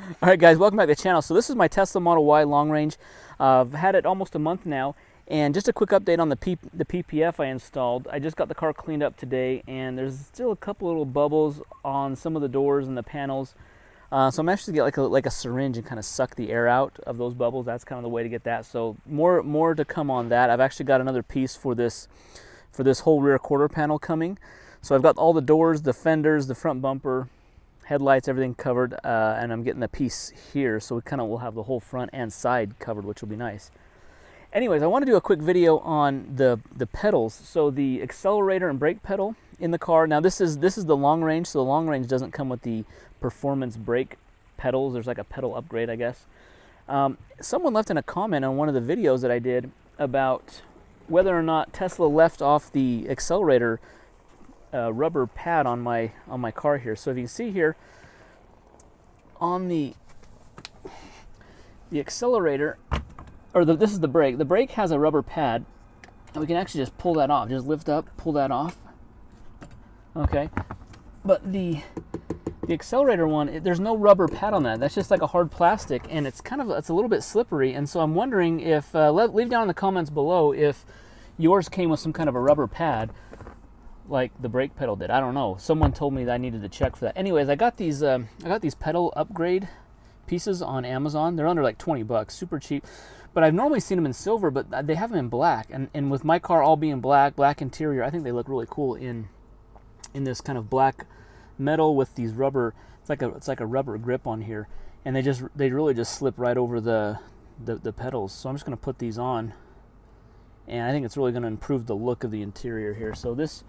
All right, guys, welcome back to the channel. So this is my Tesla Model Y long range. I've had it almost a month now, and just a quick update on the PPF I installed. I just got the car cleaned up today, and there's still a couple little bubbles on some of the doors and the panels. So I'm actually going to get like a syringe and kind of suck the air out of those bubbles. That's kind of the way to get that. So more to come on that. I've actually got another piece for this whole rear quarter panel coming. So I've got all the doors, the fenders, the front bumper, headlights, everything covered, and I'm getting a piece here, so we kind of will have the whole front and side covered, which will be nice. Anyways, I want to do a quick video on the pedals. So the accelerator and brake pedal in the car. Now this is the long range, so the long range doesn't come with the performance brake pedals. There's like a pedal upgrade, I guess. Someone left in a comment on one of the videos that I did about whether or not Tesla left off the accelerator rubber pad on my car here. So if you can see here on the accelerator, or this is the brake. The brake has a rubber pad, and we can actually just pull that off. Just lift up, pull that off. Okay, but the accelerator one, there's no rubber pad on that. That's just like a hard plastic, and it's a little bit slippery. And so I'm wondering if leave down in the comments below if yours came with some kind of a rubber pad like the brake pedal did. I don't know. Someone told me that I needed to check for that. Anyways, I got these pedal upgrade pieces on Amazon. They're under like 20 bucks, super cheap. But I've normally seen them in silver, but they have them in black. And with my car all being black interior, I think they look really cool in this kind of black metal with these rubber. It's like a rubber grip on here, and they really just slip right over the pedals. So I'm just going to put these on. And I think it's really going to improve the look of the interior here. So this,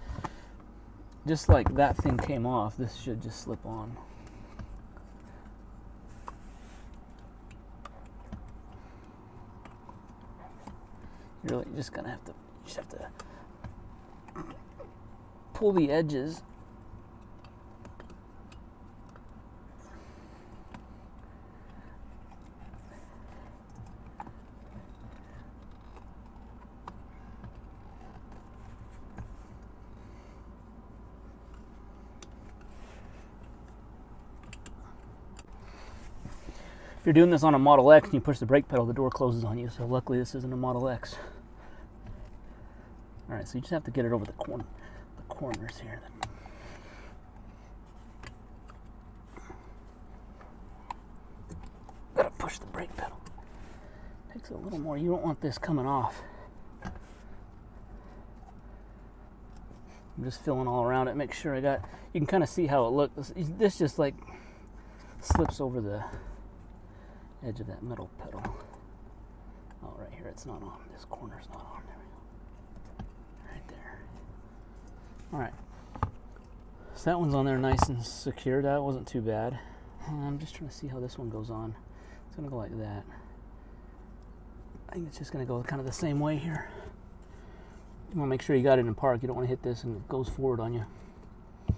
just like that thing came off, this should just slip on. You're really just going to have to pull the edges. If you're doing this on a Model X and you push the brake pedal, the door closes on you. So luckily this isn't a Model X. All right, so you just have to get it over the corners here. Gotta push the brake pedal. Takes a little more. You don't want this coming off. I'm just feeling all around it. Make sure you can kind of see how it looks. This just like slips over the edge of that middle pedal. Oh, right here, it's not on. This corner's not on. There we go. Right there. All right. So that one's on there nice and secure. That wasn't too bad. I'm just trying to see how this one goes on. It's going to go like that. I think it's just going to go kind of the same way here. You want to make sure you got it in park. You don't want to hit this and it goes forward on you. I'm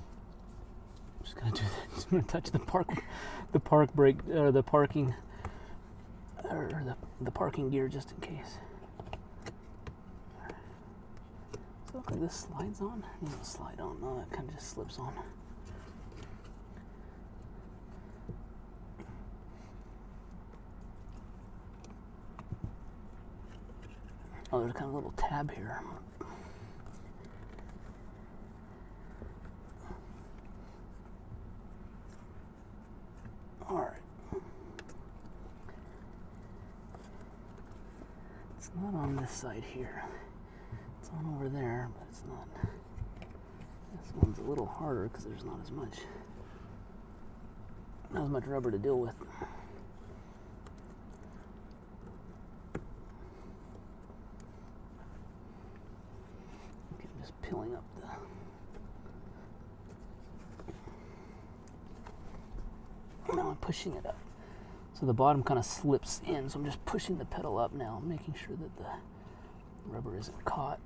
just going to do that. Just going to touch the park brake, or the parking, or the parking gear just in case. So look like this slides on. It doesn't slide on. No, that kind of just slips on. Oh, there's kind of a little tab here. All right. It's not on this side here. It's on over there, but it's not. This one's a little harder because there's not as much rubber to deal with. Okay, I'm just peeling up now I'm pushing it up. So the bottom kind of slips in, so I'm just pushing the pedal up now, making sure that the rubber isn't caught.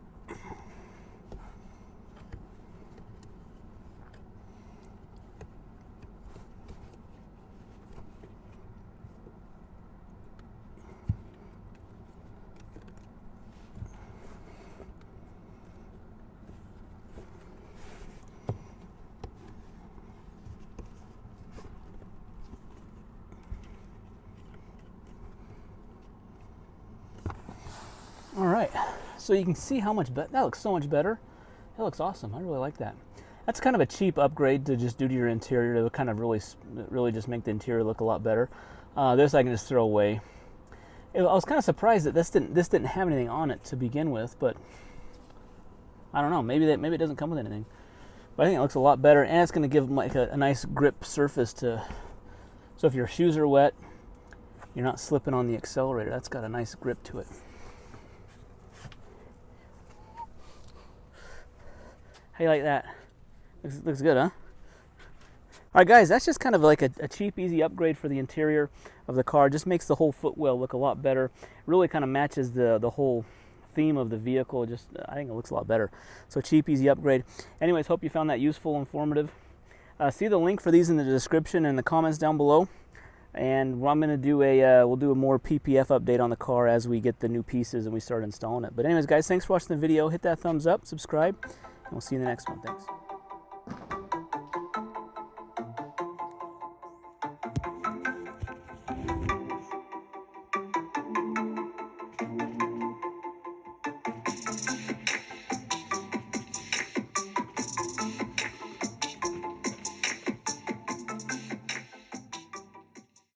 right, so you can see how much better, that looks so much better. That looks awesome. I really like that. That's kind of a cheap upgrade to just do to your interior to kind of really just make the interior look a lot better. This I can just throw away. I was kind of surprised that this didn't have anything on it to begin with, but I don't know. Maybe it doesn't come with anything. But I think it looks a lot better, and it's going to give like a nice grip surface to. So if your shoes are wet, you're not slipping on the accelerator. That's got a nice grip to it. How you like that? Looks good, huh? All right, guys, that's just kind of like a cheap, easy upgrade for the interior of the car. Just makes the whole footwell look a lot better. Really kind of matches the whole theme of the vehicle. Just I think it looks a lot better. So cheap, easy upgrade. Anyways, hope you found that useful, informative. See the link for these in the description and the comments down below. And I'm going to do we'll do a more PPF update on the car as we get the new pieces and we start installing it. But anyways, guys, thanks for watching the video. Hit that thumbs up, subscribe, and we'll see you in the next one. Thanks.